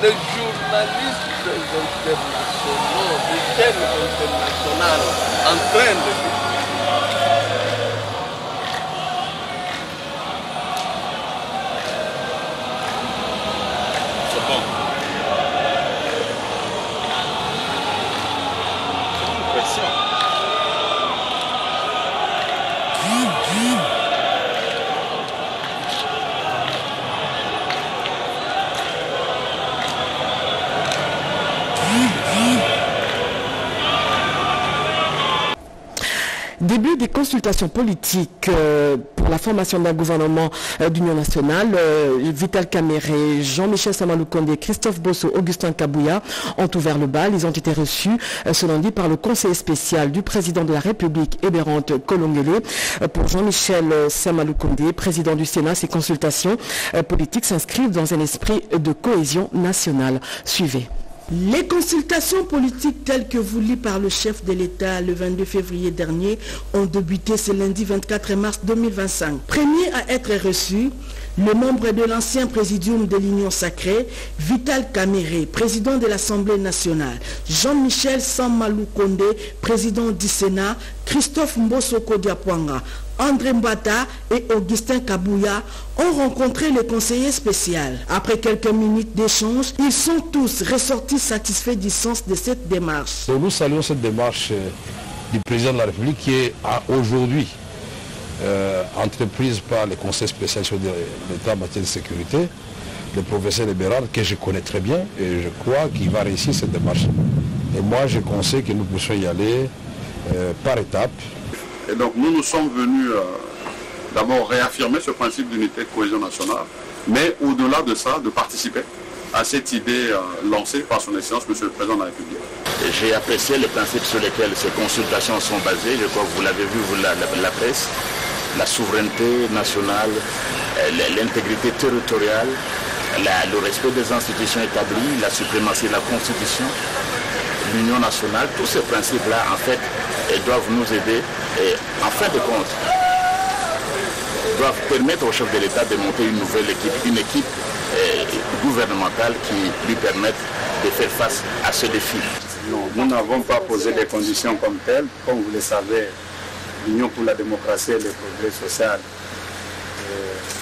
des journalistes internationaux, des chaînes internationales en train de dire. C'est bon. C'est une pression. Début des consultations politiques pour la formation d'un gouvernement d'union nationale. Vital Kamerhe, Jean-Michel Sama Lukonde, Christophe Bosso, Augustin Kabouya ont ouvert le bal. Ils ont été reçus ce lundi par le conseiller spécial du président de la République, Eberante Kolongele. Pour Jean-Michel Sama Lukonde, président du Sénat, ces consultations politiques s'inscrivent dans un esprit de cohésion nationale. Suivez. Les consultations politiques telles que voulues par le chef de l'État le 22 février dernier ont débuté ce lundi 24 mars 2025. Premier à être reçu, le membre de l'ancien présidium de l'Union sacrée, Vital Kamerhe, président de l'Assemblée nationale, Jean-Michel Sama Lukonde, président du Sénat, Christophe Mbosoko Diapwanga, André Mbata et Augustin Kabouya ont rencontré le conseiller spécial. Après quelques minutes d'échange, ils sont tous ressortis satisfaits du sens de cette démarche. Nous saluons cette démarche du président de la République qui est aujourd'hui entreprise par le conseil spécial de l'État en matière de sécurité, le professeur Eberard, que je connais très bien et je crois qu'il va réussir cette démarche. Et moi je conseille que nous puissions y aller par étapes. Et donc nous sommes venus d'abord réaffirmer ce principe d'unité de cohésion nationale, mais au-delà de ça, de participer à cette idée lancée par son Excellence, Monsieur le Président de la République. J'ai apprécié les principes sur lesquels ces consultations sont basées. Je crois que vous l'avez vu, la presse, la souveraineté nationale, l'intégrité territoriale, le respect des institutions établies, la suprématie de la Constitution, l'union nationale, tous ces principes-là, en fait, doivent nous aider et, en fin de compte, doivent permettre au chef de l'État de monter une équipe gouvernementale qui lui permette de faire face à ce défi. Non, nous n'avons pas posé des conditions comme telles. Comme vous le savez, l'Union pour la démocratie et le progrès social,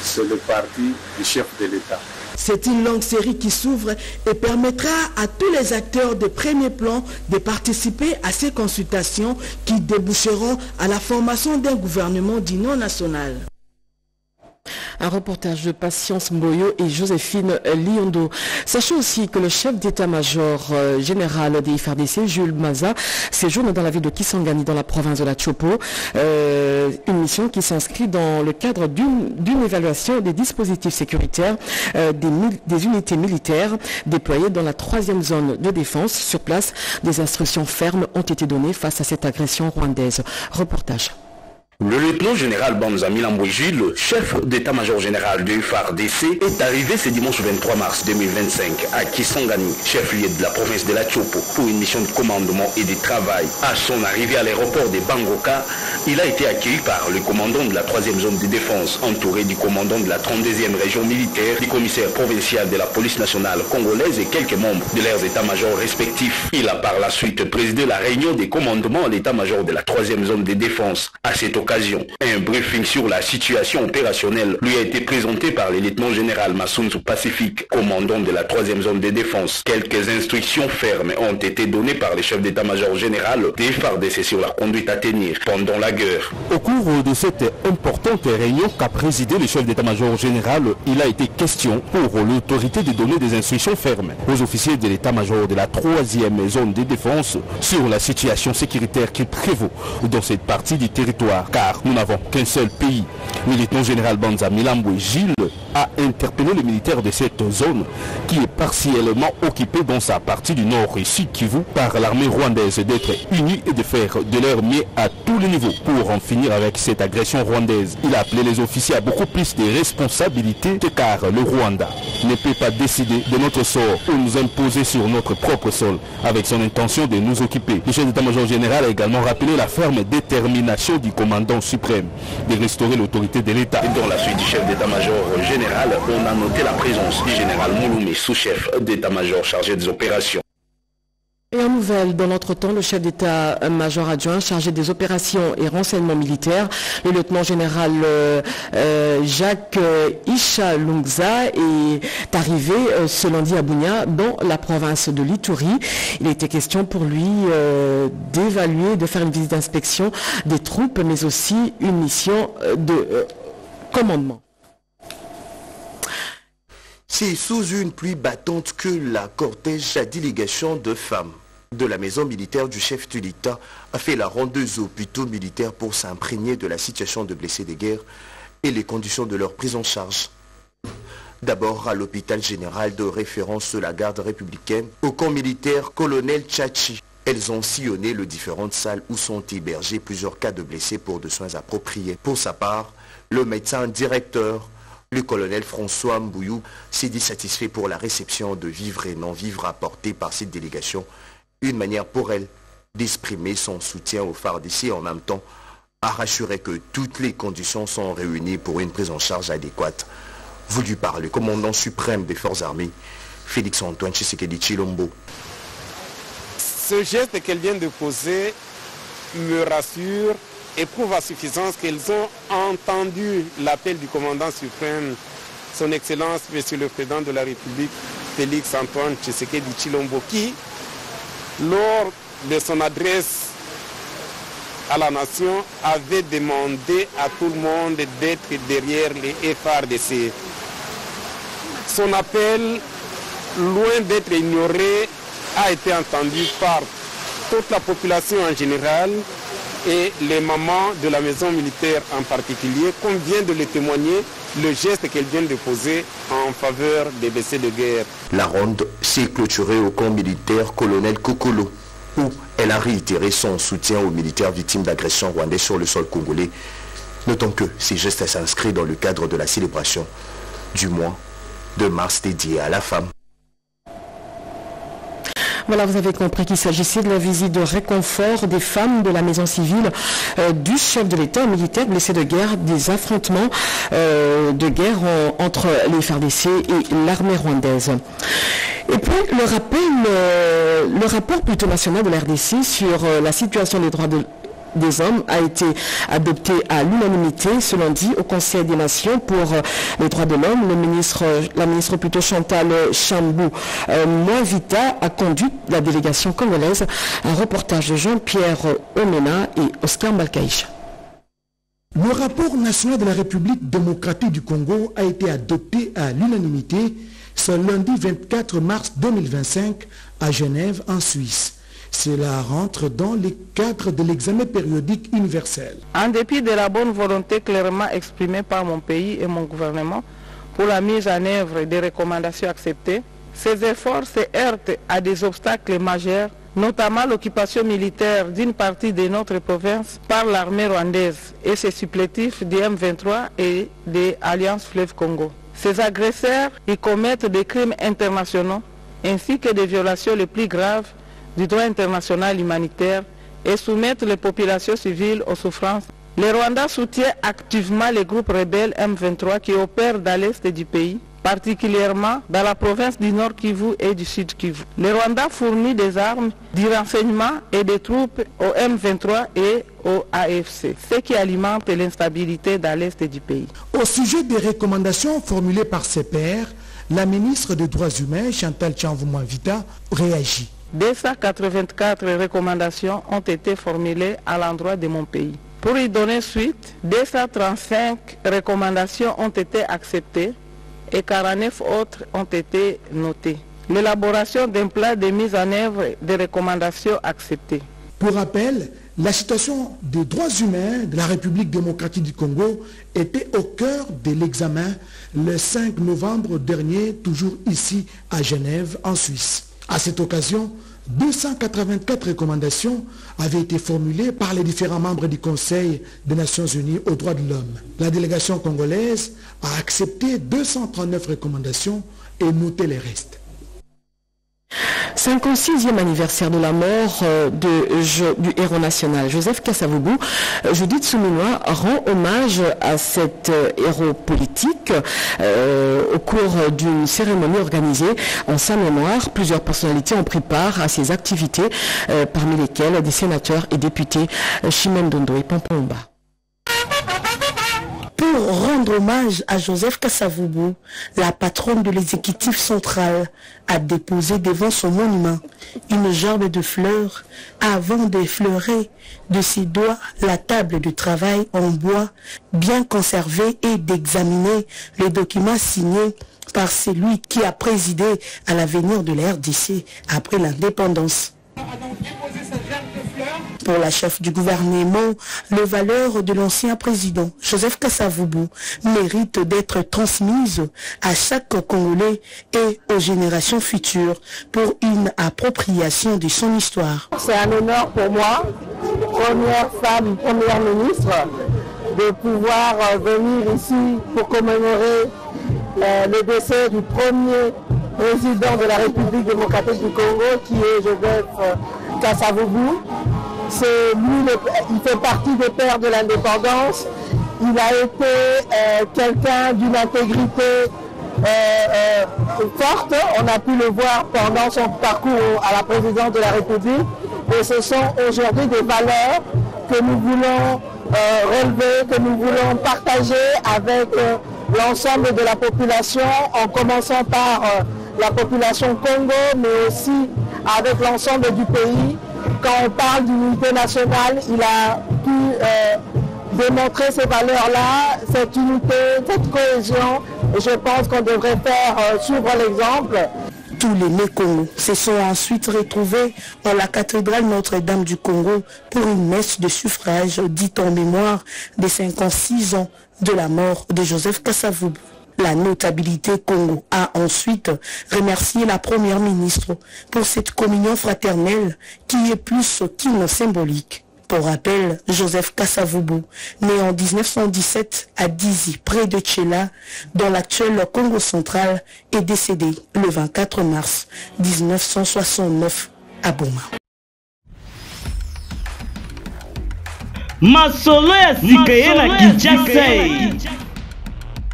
c'est le parti du chef de l'État. C'est une longue série qui s'ouvre et permettra à tous les acteurs de premier plan de participer à ces consultations qui déboucheront à la formation d'un gouvernement d'union nationale. Un reportage de Patience Mboyo et Joséphine Liondo. Sachez aussi que le chef d'état-major général des FARDC, Jules Maza, séjourne dans la ville de Kisangani, dans la province de la Chopo. Une mission qui s'inscrit dans le cadre d'une évaluation des dispositifs sécuritaires des unités militaires déployées dans la 3e zone de défense. Sur place, des instructions fermes ont été données face à cette agression rwandaise. Reportage. Le lieutenant général Banza Milambwe Jules, chef d'état-major général du FARDC, est arrivé ce dimanche 23 mars 2025 à Kisangani, chef-lieu de la province de la Chopo, pour une mission de commandement et de travail. À son arrivée à l'aéroport de Bangoka, il a été accueilli par le commandant de la 3e zone de défense, entouré du commandant de la 32e région militaire, du commissaire provincial de la police nationale congolaise et quelques membres de leurs états-majors respectifs. Il a par la suite présidé la réunion des commandements à l'état-major de la 3e zone de défense. À cette occasion, un briefing sur la situation opérationnelle lui a été présenté par le lieutenant général Massounzou Pacifique, commandant de la 3e zone de défense. Quelques instructions fermes ont été données par le chef d'état-major général des FARDC sur la conduite à tenir pendant la guerre. Au cours de cette importante réunion qu'a présidé le chef d'état-major général, il a été question pour l'autorité de donner des instructions fermes aux officiers de l'état-major de la 3e zone de défense sur la situation sécuritaire qui prévaut dans cette partie du territoire. Car nous n'avons qu'un seul pays. Le lieutenant général Banza Milambwe Gilles a interpellé les militaires de cette zone qui est partiellement occupée dans sa partie du nord et sud Kivu par l'armée rwandaise d'être unie et de faire de leur mieux à tous les niveaux pour en finir avec cette agression rwandaise. Il a appelé les officiers à beaucoup plus de responsabilités car le Rwanda ne peut pas décider de notre sort ou nous imposer sur notre propre sol, avec son intention de nous occuper. Le chef d'état-major général a également rappelé la ferme détermination du commandant suprême de restaurer l'autorité de l'État. Dans la suite du chef d'état-major général, on a noté la présence du général Mouloumé, sous-chef d'état-major chargé des opérations. Et en nouvelle, dans notre temps, le chef d'état-major adjoint chargé des opérations et renseignements militaires, le lieutenant général Jacques Isha Lungza, est arrivé ce lundi à Bunia, dans la province de l'Ituri. Il était question pour lui d'évaluer, de faire une visite d'inspection des troupes, mais aussi une mission de commandement. C'est sous une pluie battante que la cortège à délégation de femmes de la maison militaire du chef de l'État a fait la ronde des hôpitaux militaires pour s'imprégner de la situation de blessés de guerre et les conditions de leur prise en charge. D'abord à l'hôpital général de référence de la garde républicaine, au camp militaire colonel Tchachi. Elles ont sillonné les différentes salles où sont hébergés plusieurs cas de blessés pour des soins appropriés. Pour sa part, le médecin directeur, le colonel François Mbouyou, s'est dit satisfait pour la réception de vivres et non-vivres apportés par cette délégation. Une manière pour elle d'exprimer son soutien au FARDC et en même temps à rassurer que toutes les conditions sont réunies pour une prise en charge adéquate. Voulu par le commandant suprême des forces armées, Félix-Antoine Tshisekedi Tshilombo. Ce geste qu'elle vient de poser me rassure et prouve à suffisance qu'elles ont entendu l'appel du commandant suprême, son Excellence, Monsieur le Président de la République, Félix-Antoine Tshisekedi Tshilombo, qui, lors de son adresse à la nation, avait demandé à tout le monde d'être derrière les FARDC. Son appel, loin d'être ignoré, a été entendu par toute la population en général et les mamans de la maison militaire en particulier, comme vient de le témoigner le geste qu'elle vient de poser en faveur des blessés de guerre. La ronde s'est clôturée au camp militaire colonel Kokolo, où elle a réitéré son soutien aux militaires victimes d'agressions rwandaises sur le sol congolais. Notons que ces gestes s'inscrivent dans le cadre de la célébration du mois de mars dédié à la femme. Voilà, vous avez compris qu'il s'agissait de la visite de réconfort des femmes de la maison civile du chef de l'État militaire blessé de guerre, des affrontements de guerre entre les FARDC et l'armée rwandaise. Et puis le rapport plutôt national de la RDC sur la situation des droits des hommes a été adopté à l'unanimité ce lundi au Conseil des Nations pour les droits de l'homme. La ministre plutôt Chantal Chambou Mwavita a conduit la délégation congolaise. Un reportage de Jean-Pierre Omena et Oscar Malkaïch. Le rapport national de la République démocratique du Congo a été adopté à l'unanimité ce lundi 24 mars 2025 à Genève en Suisse. Cela rentre dans le cadre de l'examen périodique universel. En dépit de la bonne volonté clairement exprimée par mon pays et mon gouvernement pour la mise en œuvre des recommandations acceptées, ces efforts se heurtent à des obstacles majeurs, notamment l'occupation militaire d'une partie de notre province par l'armée rwandaise et ses supplétifs du M23 et des Alliances Fleuve Congo. Ces agresseurs y commettent des crimes internationaux ainsi que des violations les plus graves du droit international humanitaire et soumettre les populations civiles aux souffrances. Le Rwanda soutient activement les groupes rebelles M23 qui opèrent dans l'est du pays, particulièrement dans la province du Nord Kivu et du Sud Kivu. Le Rwanda fournit des armes, du renseignement et des troupes au M23 et au AFC, ce qui alimente l'instabilité dans l'est du pays. Au sujet des recommandations formulées par ses pairs, la ministre des Droits humains, Chantal Chambou Mwavita, réagit. 284 recommandations ont été formulées à l'endroit de mon pays. Pour y donner suite, 235 recommandations ont été acceptées et 49 autres ont été notées. L'élaboration d'un plan de mise en œuvre des recommandations acceptées. Pour rappel, la situation des droits humains de la République démocratique du Congo était au cœur de l'examen le 5 novembre dernier, toujours ici à Genève, en Suisse. À cette occasion, 284 recommandations avaient été formulées par les différents membres du Conseil des Nations Unies aux droits de l'homme. La délégation congolaise a accepté 239 recommandations et noté les restes. 56e anniversaire de la mort du héros national Joseph Kasavubu. Judith Souminois rend hommage à cet héros politique au cours d'une cérémonie organisée en sa mémoire. Plusieurs personnalités ont pris part à ces activités, parmi lesquelles des sénateurs et députés Chimène Dondo et Pompomba. Pour rendre hommage à Joseph Kasavubu, la patronne de l'exécutif central a déposé devant son monument une gerbe de fleurs avant d'effleurer de ses doigts la table de travail en bois bien conservée et d'examiner les documents signés par celui qui a présidé à l'avenir de la RDC après l'indépendance. Pour la chef du gouvernement, les valeurs de l'ancien président Joseph Kasavubu méritent d'être transmises à chaque Congolais et aux générations futures pour une appropriation de son histoire. C'est un honneur pour moi, première femme, première ministre, de pouvoir venir ici pour commémorer le décès du premier président de la République démocratique du Congo, qui est Joseph Kasavubu. C'est lui, il fait partie des pères de l'indépendance. Il a été quelqu'un d'une intégrité forte. On a pu le voir pendant son parcours à la présidence de la République. Et ce sont aujourd'hui des valeurs que nous voulons relever, que nous voulons partager avec l'ensemble de la population, en commençant par la population Congo, mais aussi avec l'ensemble du pays. Quand on parle d'unité nationale, il a pu démontrer ces valeurs-là, cette unité, cette cohésion. Et je pense qu'on devrait faire suivre l'exemple. Tous les Mécongos se sont ensuite retrouvés dans la cathédrale Notre-Dame du Congo pour une messe de suffrage dite en mémoire des 56 ans de la mort de Joseph Kasavubu. La notabilité Congo a ensuite remercié la première ministre pour cette communion fraternelle qui est plus qu'une symbolique. Pour rappel, Joseph Kasavubu, né en 1917 à Dizi, près de Tchéla, dans l'actuel Congo central, est décédé le 24 mars 1969 à Boma. Masolo ya sikaye na Kinshasa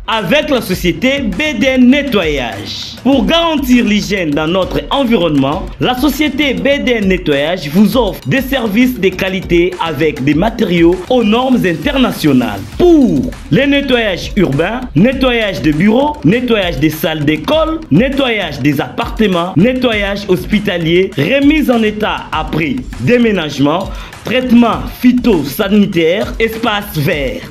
avec la société BDN Nettoyage. Pour garantir l'hygiène dans notre environnement, la société BDN Nettoyage vous offre des services de qualité avec des matériaux aux normes internationales. Pour les nettoyages urbains, nettoyage de bureaux, nettoyage des salles d'école, nettoyage des appartements, nettoyage hospitalier, remise en état après déménagement, traitement phytosanitaire, espace vert.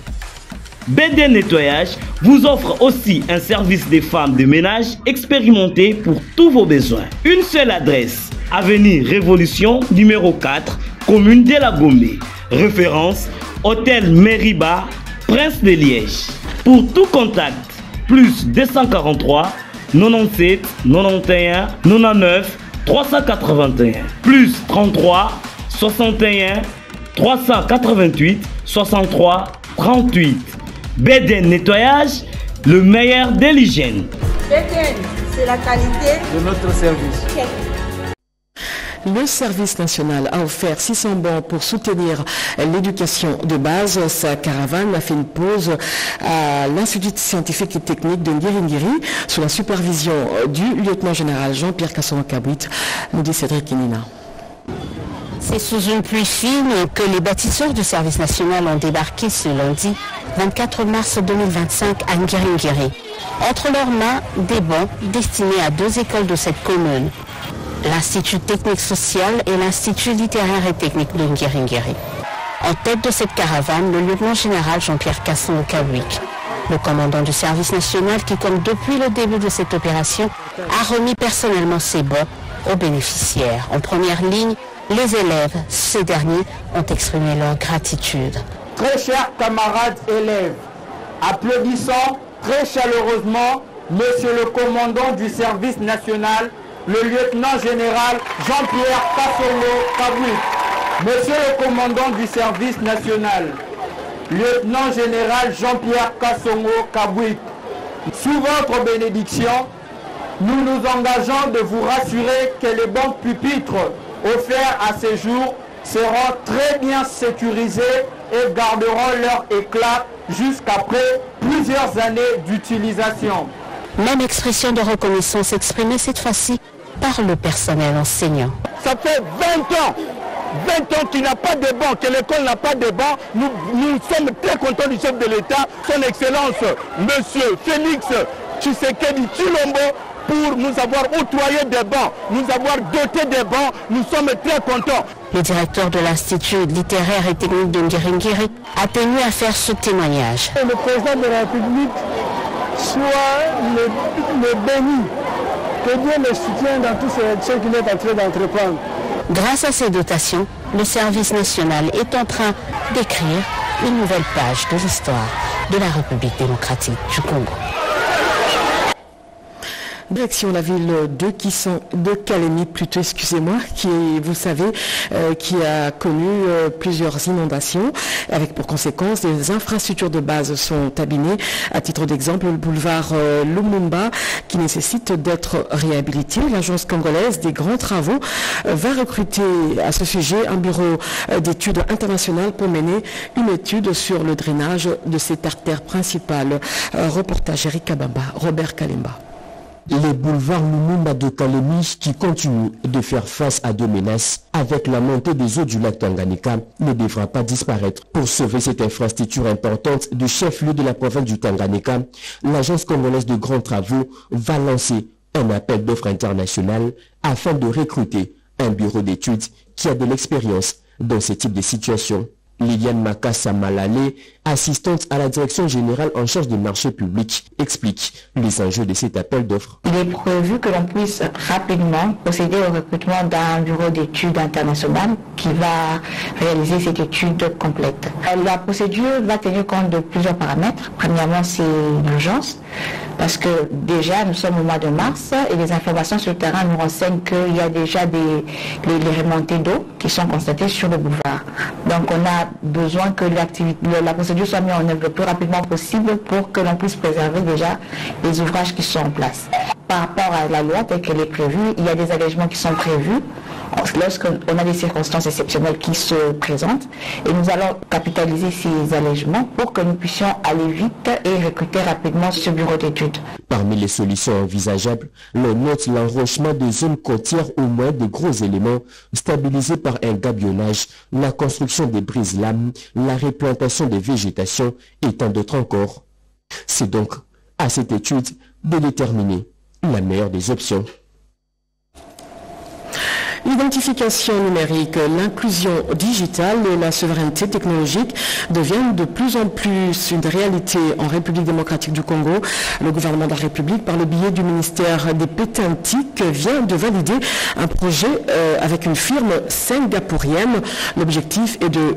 BD Nettoyage vous offre aussi un service des femmes de ménage expérimentées pour tous vos besoins. Une seule adresse, avenue Révolution, numéro 4, commune de la Gombe. Référence, hôtel Meriba, Prince de Liège. Pour tout contact, plus 243 97 91 99 381, plus 33 61 388 63 38. BDN Nettoyage, le meilleur de l'hygiène. BDN, c'est la qualité de notre service. Le service national a offert 600 bons pour soutenir l'éducation de base. Sa caravane a fait une pause à l'Institut scientifique et technique de Ngiri sous la supervision du lieutenant-général Jean-Pierre Kasson-Kabouit, nous dit Cédric Kinina. C'est sous une pluie fine que les bâtisseurs du service national ont débarqué ce lundi 24 mars 2025 à Ngiri. Entre leurs mains, des bons destinés à deux écoles de cette commune, l'Institut technique social et l'Institut littéraire et technique de Ngiri. En tête de cette caravane, le lieutenant-général Jean-Pierre Kasson-Kabouit, le commandant du service national qui, comme depuis le début de cette opération, a remis personnellement ses bons aux bénéficiaires. En première ligne, les élèves, ces derniers, ont exprimé leur gratitude. Très chers camarades élèves, applaudissons très chaleureusement Monsieur le commandant du service national le lieutenant général Jean-Pierre Kassongo Kabouik. Monsieur le commandant du service national, lieutenant général Jean-Pierre Kassongo Kabouik, sous votre bénédiction, nous nous engageons de vous rassurer que les bancs pupitres offerts à ces jours seront très bien sécurisés et garderont leur éclat jusqu'après plusieurs années d'utilisation. Même expression de reconnaissance exprimée cette fois-ci par le personnel enseignant. Ça fait 20 ans qu'il n'y a pas de banc, que l'école n'a pas de banc. Nous sommes très contents du chef de l'État, son Excellence, Monsieur Félix Tshisekedi Tshilombo, pour nous avoir octroyé des bancs, nous avoir doté des bancs. Nous sommes très contents. Le directeur de l'Institut littéraire et technique de Ngiringiri a tenu à faire ce témoignage. Le président de la République soit le béni, que Dieu le soutienne dans tout ce qu'il est en train d'entreprendre. Grâce à ces dotations, le service national est en train d'écrire une nouvelle page de l'histoire de la République démocratique du Congo. Direction la ville de Kalemi, plutôt, excusez-moi, qui, vous savez, qui a connu plusieurs inondations, avec pour conséquence des infrastructures de base sont abîmées. À titre d'exemple, le boulevard Lumumba, qui nécessite d'être réhabilité. L'agence congolaise des grands travaux va recruter à ce sujet un bureau d'études internationales pour mener une étude sur le drainage de cette artère principale. Reportage Eric Kabamba, Robert Kalimba. Les boulevards Lumumba de Kalemi, qui continuent de faire face à deux menaces avec la montée des eaux du lac Tanganyika, ne devra pas disparaître. Pour sauver cette infrastructure importante du chef-lieu de la province du Tanganyika, l'agence congolaise de grands travaux va lancer un appel d'offres international afin de recruter un bureau d'études qui a de l'expérience dans ce type de situation. Liliane Makassa Malale, assistante à la direction générale en charge des marchés publics, explique les enjeux de cet appel d'offres. Il est prévu que l'on puisse rapidement procéder au recrutement d'un bureau d'études international qui va réaliser cette étude complète. La procédure va tenir compte de plusieurs paramètres. Premièrement, c'est l'urgence, parce que déjà nous sommes au mois de mars et les informations sur le terrain nous renseignent qu'il y a déjà les remontées d'eau qui sont constatées sur le boulevard. Donc on a besoin que la procédure soit mise en œuvre le plus rapidement possible pour que l'on puisse préserver déjà les ouvrages qui sont en place. Par rapport à la loi telle qu'elle est prévue, il y a des allègements qui sont prévus lorsqu'on a des circonstances exceptionnelles qui se présentent, et nous allons capitaliser ces allègements pour que nous puissions aller vite et recruter rapidement ce bureau d'études. Parmi les solutions envisageables, l'on note l'enrochement des zones côtières au moins de gros éléments stabilisés par un gabionnage, la construction des brises-lames, la replantation des végétations et tant d'autres encore. C'est donc à cette étude de déterminer la meilleure des options. L'identification numérique, l'inclusion digitale et la souveraineté technologique deviennent de plus en plus une réalité en République démocratique du Congo. Le gouvernement de la République, par le biais du ministère des Pétantiques, vient de valider un projet avec une firme singapourienne. L'objectif est de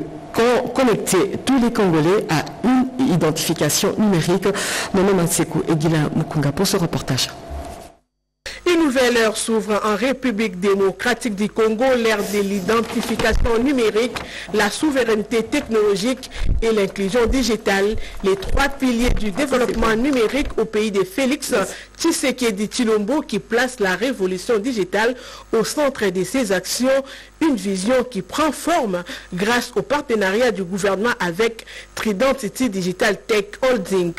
connecter tous les Congolais à une identification numérique. Nono Mansekou et Guilain Mukunga pour ce reportage. Une nouvelle ère s'ouvre en République démocratique du Congo, l'ère de l'identification numérique, la souveraineté technologique et l'inclusion digitale, les trois piliers du développement numérique au pays de Félix Tshisekedi Tshilombo qui place la révolution digitale au centre de ses actions, une vision qui prend forme grâce au partenariat du gouvernement avec Trident City Digital Tech Holding.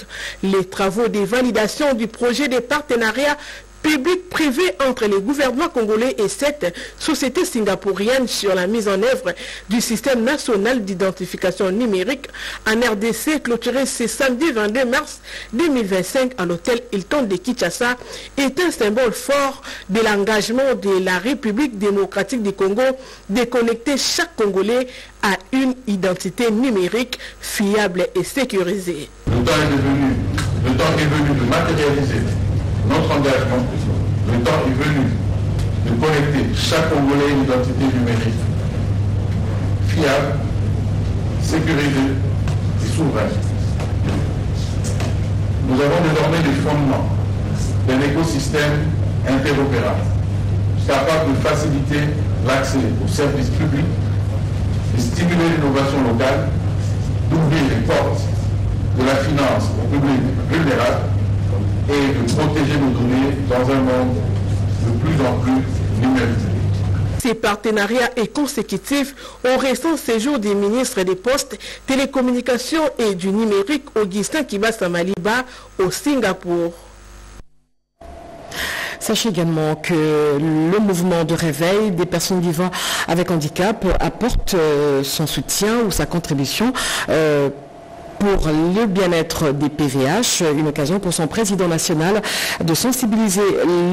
Les travaux de validation du projet de partenariat public-privé entre les gouvernements congolais et cette société singapourienne sur la mise en œuvre du système national d'identification numérique en RDC clôturé ce samedi 22 mars 2025 à l'hôtel Hilton de Kinshasa est un symbole fort de l'engagement de la République démocratique du Congo de connecter chaque Congolais à une identité numérique fiable et sécurisée. Le temps est venu de matérialiser notre engagement. Le temps est venu de connecter chaque Congolais à une identité numérique fiable, sécurisée et souveraine. Nous avons désormais les fondements d'un écosystème interopérable capable de faciliter l'accès aux services publics, de stimuler l'innovation locale, d'ouvrir les portes de la finance au public vulnérable et de protéger nos données dans un monde de plus en plus numérisé. Ces partenariats est consécutif au récent séjour des ministres des Postes, Télécommunications et du Numérique, Augustin Kibasa Maliba, au Singapour. Sachez également que le mouvement de réveil des personnes vivant avec handicap apporte son soutien ou sa contribution pour le bien-être des PVH, une occasion pour son président national de sensibiliser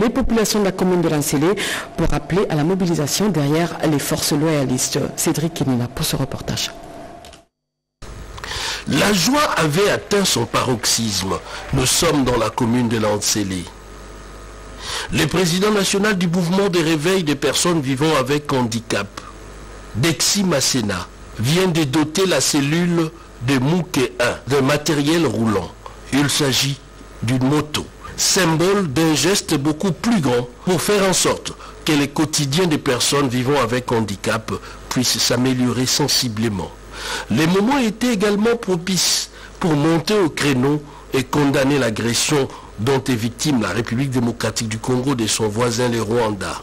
les populations de la commune de Lansélé pour appeler à la mobilisation derrière les forces loyalistes. Cédric Kenina pour ce reportage. La joie avait atteint son paroxysme. Nous sommes dans la commune de Lansélé. Le président national du mouvement de réveil des personnes vivant avec handicap, Dexy Masséna, vient de doter la cellule de Mouké 1 d'un matériel roulant. Il s'agit d'une moto, symbole d'un geste beaucoup plus grand pour faire en sorte que le quotidien des personnes vivant avec handicap puisse s'améliorer sensiblement. Les moments étaient également propices pour monter au créneau et condamner l'agression dont est victime la République démocratique du Congo de son voisin le Rwanda.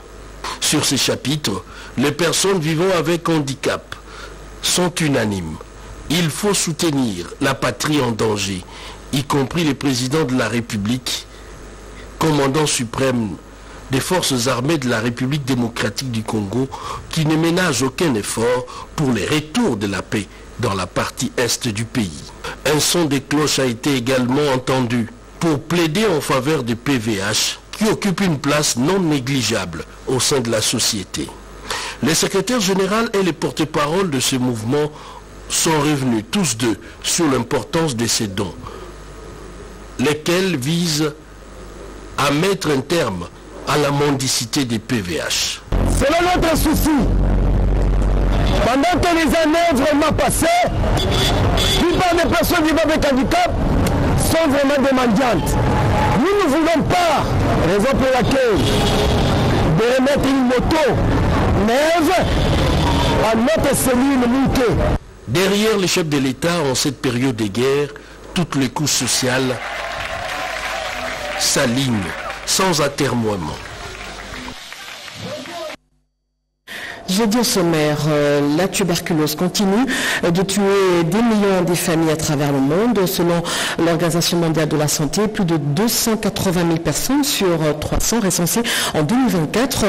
Sur ces chapitres, les personnes vivant avec handicap sont unanimes. Il faut soutenir la patrie en danger, y compris le président de la République, commandant suprême des forces armées de la République démocratique du Congo, qui ne ménage aucun effort pour le retour de la paix dans la partie est du pays. Un son de cloche a été également entendu pour plaider en faveur des PVH, qui occupent une place non négligeable au sein de la société. Le secrétaire général et les porte-parole de ce mouvement sont revenus tous deux sur l'importance de ces dons, lesquels visent à mettre un terme à la mendicité des PVH. C'est là notre souci. Pendant que les années vraiment passées, la plupart des personnes vivant avec handicap sont vraiment des mendiantes. Nous ne voulons pas, raison pour laquelle, de remettre une moto neuve à notre cellule montée. Derrière les chefs de l'État en cette période de guerre, toutes les couches sociales s'alignent sans atermoiement. J'ai dit au sommaire, la tuberculose continue de tuer des millions de familles à travers le monde. Selon l'Organisation mondiale de la santé, plus de 280 000 personnes sur 300 recensées en 2024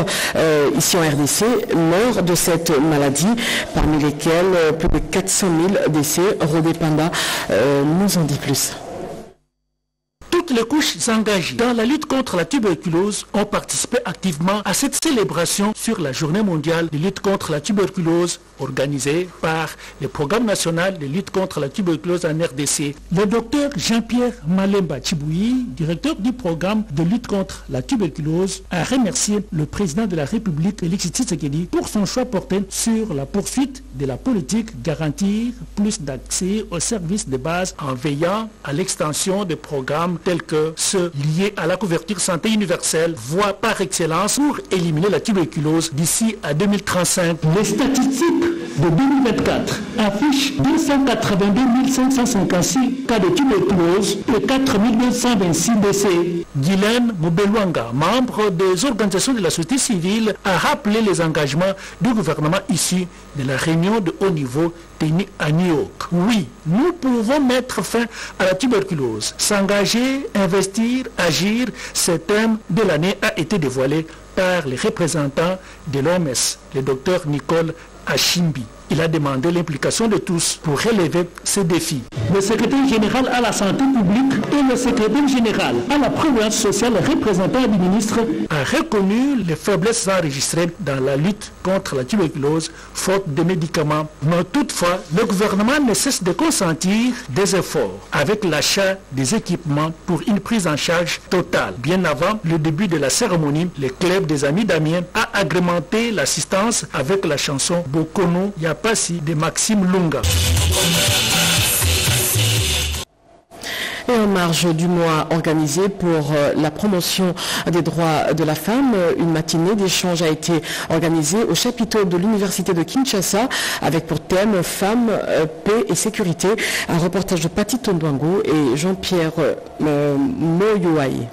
ici en RDC meurent de cette maladie, parmi lesquelles plus de 400 000 décès. Rodé Panda nous en dit plus. Toutes les couches engagées dans la lutte contre la tuberculose ont participé activement à cette célébration sur la journée mondiale de lutte contre la tuberculose organisée par le programme national de lutte contre la tuberculose en RDC. Le docteur Jean-Pierre Malemba Tchibouyi, directeur du programme de lutte contre la tuberculose, a remercié le président de la République, Félix Tshisekedi, pour son choix porté sur la poursuite de la politique garantir plus d'accès aux services de base en veillant à l'extension des programmes tels que ceux liés à la couverture santé universelle, voie par excellence pour éliminer la tuberculose d'ici à 2035. Les statistiques de 2024 affichent 282 556 cas de tuberculose et 4 226 décès. Guylaine Moubelwanga, membre des organisations de la société civile, a rappelé les engagements du gouvernement issus de la réunion de haut niveau tenue à New York. Oui, nous pouvons mettre fin à la tuberculose. S'engager, investir, agir, ce thème de l'année a été dévoilé par les représentants de l'OMS, le docteur Nicole Achimbi. Il a demandé l'implication de tous pour relever ces défis. Le secrétaire général à la santé publique et le secrétaire général à la prévoyance sociale représentant du ministre a reconnu les faiblesses enregistrées dans la lutte contre la tuberculose faute de médicaments. Mais toutefois, le gouvernement ne cesse de consentir des efforts avec l'achat des équipements pour une prise en charge totale. Bien avant le début de la cérémonie, le club des Amis d'Amiens a agrémenté l'assistance avec la chanson Bokono Yapasi de Maxime Lunga. Et en marge du mois organisé pour la promotion des droits de la femme, une matinée d'échange a été organisée au chapiteau de l'Université de Kinshasa avec pour thème Femmes, paix et sécurité. Un reportage de Pati Tondwango et Jean-Pierre Moyoaï.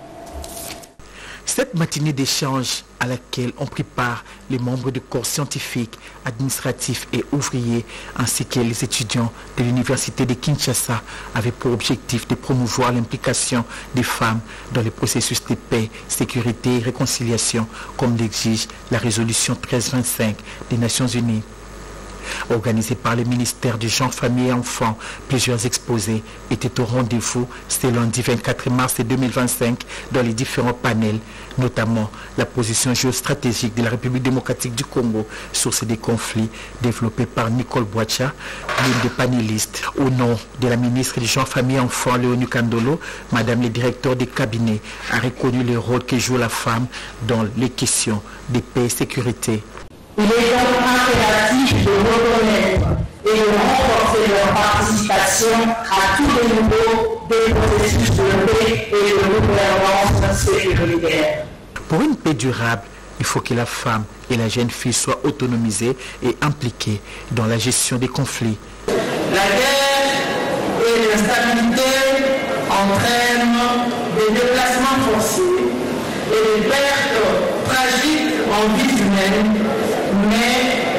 Cette matinée d'échange à laquelle ont pris part les membres du corps scientifique, administratif et ouvrier, ainsi que les étudiants de l'Université de Kinshasa, avait pour objectif de promouvoir l'implication des femmes dans le processus de paix, sécurité et réconciliation, comme l'exige la résolution 1325 des Nations Unies. Organisé par le ministère du Genre, Famille et Enfants, plusieurs exposés étaient au rendez-vous ce lundi 24 mars 2025 dans les différents panels, notamment la position géostratégique de la République démocratique du Congo sur ces conflits développés par Nicole Boacha, l'une des panélistes. Au nom de la ministre du Genre, Famille et Enfants, Léonie Kandolo, Madame le directeur des cabinets a reconnu le rôle que joue la femme dans les questions de paix et sécurité. Il est donc impératif de reconnaître et de renforcer leur participation à tous les niveaux des processus de paix et de gouvernance sécuritaire. Pour une paix durable, il faut que la femme et la jeune fille soient autonomisées et impliquées dans la gestion des conflits. La guerre et l'instabilité entraînent des déplacements forcés et des pertes tragiques en vie humaine. Mais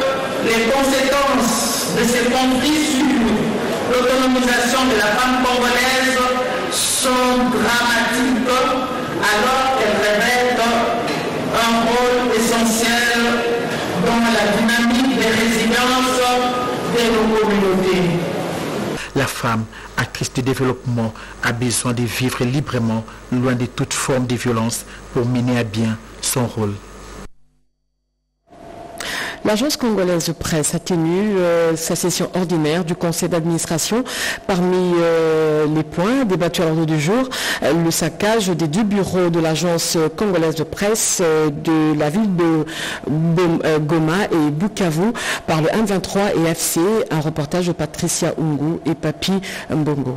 les conséquences de ces conflits sur l'autonomisation de la femme congolaise sont dramatiques alors qu'elles revêtent un rôle essentiel dans la dynamique des résiliences de nos communautés. La femme, actrice de développement, a besoin de vivre librement, loin de toute forme de violence pour mener à bien son rôle. L'agence congolaise de presse a tenu sa session ordinaire du conseil d'administration. Parmi les points débattus à l'ordre du jour, le saccage des 2 bureaux de l'agence congolaise de presse de la ville de Goma et Bukavu par le M23 et FC. Un reportage de Patricia Ungu et Papi Mbongo.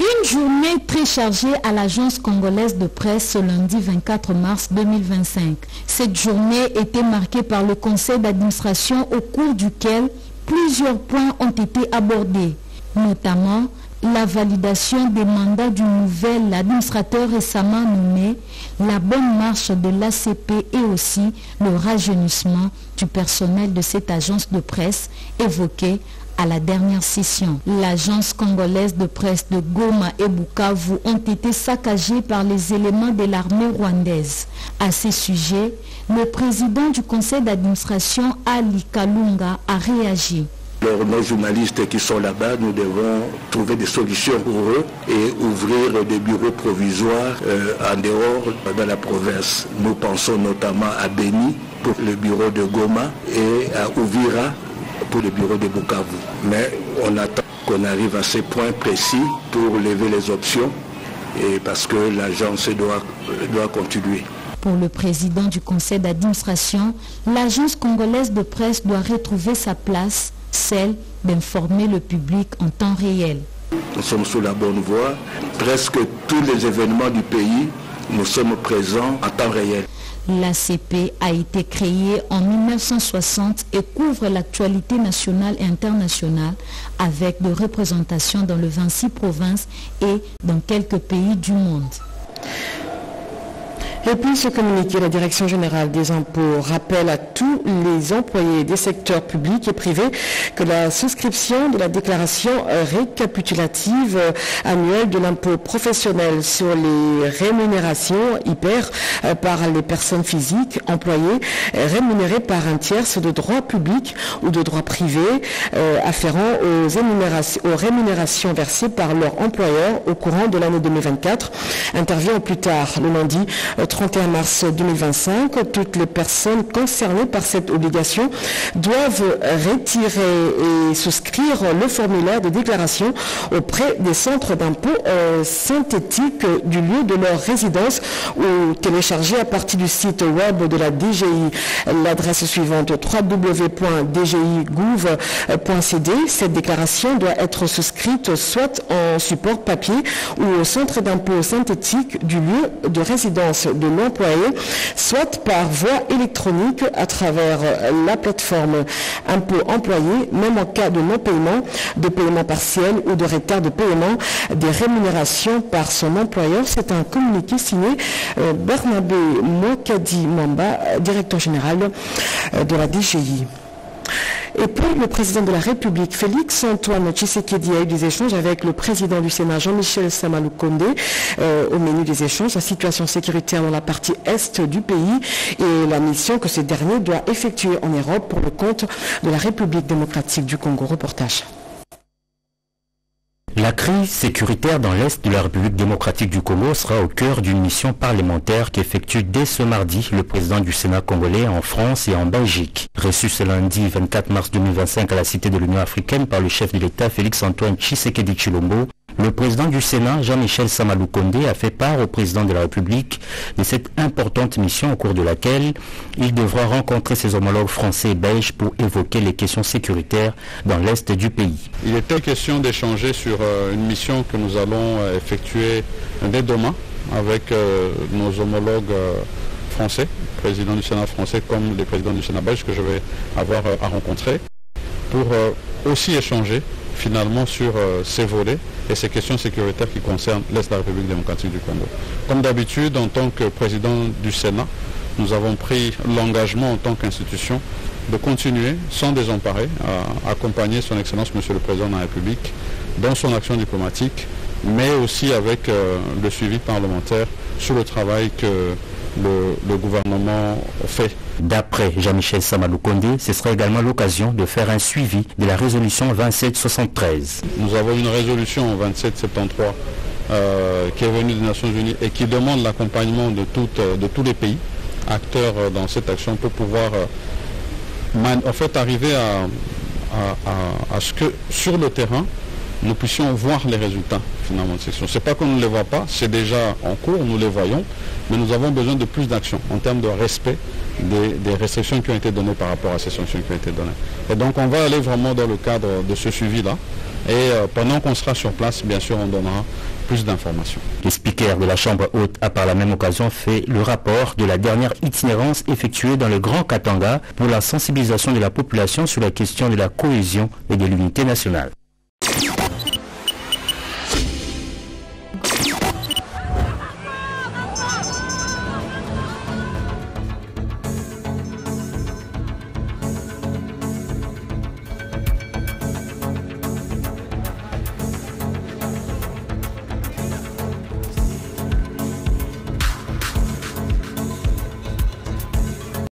Une journée très chargée à l'agence congolaise de presse ce lundi 24 mars 2025. Cette journée était marquée par le conseil d'administration au cours duquel plusieurs points ont été abordés, notamment la validation des mandats du nouvel administrateur récemment nommé, la bonne marche de l'ACP et aussi le rajeunissement du personnel de cette agence de presse évoqué à la dernière session. L'agence congolaise de presse de Goma et Bukavu ont été saccagées par les éléments de l'armée rwandaise. À ce sujet, le président du conseil d'administration, Ali Kalunga, a réagi. Alors, nos journalistes qui sont là-bas, nous devons trouver des solutions pour eux et ouvrir des bureaux provisoires en dehors de la province. Nous pensons notamment à Beni pour le bureau de Goma et à Ouvira pour le bureau de Bukavu. Mais on attend qu'on arrive à ces points précis pour lever les options et parce que l'agence doit continuer. Pour le président du conseil d'administration, l'agence congolaise de presse doit retrouver sa place, celle d'informer le public en temps réel. Nous sommes sur la bonne voie. Presque tous les événements du pays, nous sommes présents en temps réel. L'ACP a été créée en 1960 et couvre l'actualité nationale et internationale avec des représentations dans les 26 provinces et dans quelques pays du monde. Et puis ce communiqué, la Direction générale des impôts rappelle à tous les employés des secteurs publics et privés que la souscription de la déclaration récapitulative annuelle de l'impôt professionnel sur les rémunérations IPER par les personnes physiques employées rémunérées par un tiers de droit public ou de droit privé afférent aux rémunérations versées par leur employeur au courant de l'année 2024 intervient au plus tard le lundi 31 mars 2025. Toutes les personnes concernées par cette obligation doivent retirer et souscrire le formulaire de déclaration auprès des centres d'impôt synthétiques du lieu de leur résidence ou télécharger à partir du site web de la DGI. L'adresse suivante www.dgi.gouv.cd. Cette déclaration doit être souscrite soit en support papier ou au centre d'impôt synthétique du lieu de résidence de l'employé, soit par voie électronique à travers la plateforme impôt employé, même en cas de non-paiement, de paiement partiel ou de retard de paiement des rémunérations par son employeur. C'est un communiqué signé Bernabé Mokadi Mamba, directeur général de la DGI. Et puis, le président de la République, Félix Antoine Tshisekedi, a eu des échanges avec le président du Sénat, Jean-Michel Samaloukonde. Au menu des échanges, la situation sécuritaire dans la partie est du pays et la mission que ce dernier doit effectuer en Europe pour le compte de la République démocratique du Congo. Reportage. La crise sécuritaire dans l'Est de la République démocratique du Congo sera au cœur d'une mission parlementaire qu'effectue dès ce mardi le président du Sénat congolais en France et en Belgique. Reçu ce lundi 24 mars 2025 à la Cité de l'Union africaine par le chef de l'État Félix Antoine Tshisekedi Tshilombo, le président du Sénat, Jean-Michel Samaloukonde, a fait part au président de la République de cette importante mission au cours de laquelle il devra rencontrer ses homologues français et belges pour évoquer les questions sécuritaires dans l'Est du pays. Il était question d'échanger sur une mission que nous allons effectuer dès demain avec nos homologues français, président du Sénat français comme les présidents du Sénat belge que je vais avoir à rencontrer, pour aussi échanger finalement sur ces volets et ces questions sécuritaires qui concernent l'Est de la République démocratique du Congo. Comme d'habitude, en tant que président du Sénat, nous avons pris l'engagement en tant qu'institution de continuer sans désemparer à accompagner son Excellence Monsieur le Président de la République dans son action diplomatique, mais aussi avec le suivi parlementaire sur le travail que le gouvernement fait. D'après Jean-Michel Samaloukonde, ce sera également l'occasion de faire un suivi de la résolution 2773. Nous avons une résolution 2773 qui est venue des Nations Unies et qui demande l'accompagnement de tous les pays acteurs dans cette action pour pouvoir en fait arriver à ce que sur le terrain, nous puissions voir les résultats finalement de cette action. Ce n'est pas qu'on ne les voit pas, c'est déjà en cours, nous les voyons, mais nous avons besoin de plus d'action en termes de respect des restrictions qui ont été données par rapport à ces sanctions qui ont été données. Et donc on va aller vraiment dans le cadre de ce suivi-là. Et pendant qu'on sera sur place, bien sûr, on donnera plus d'informations. Le speaker de la Chambre haute a par la même occasion fait le rapport de la dernière itinérance effectuée dans le Grand Katanga pour la sensibilisation de la population sur la question de la cohésion et de l'unité nationale.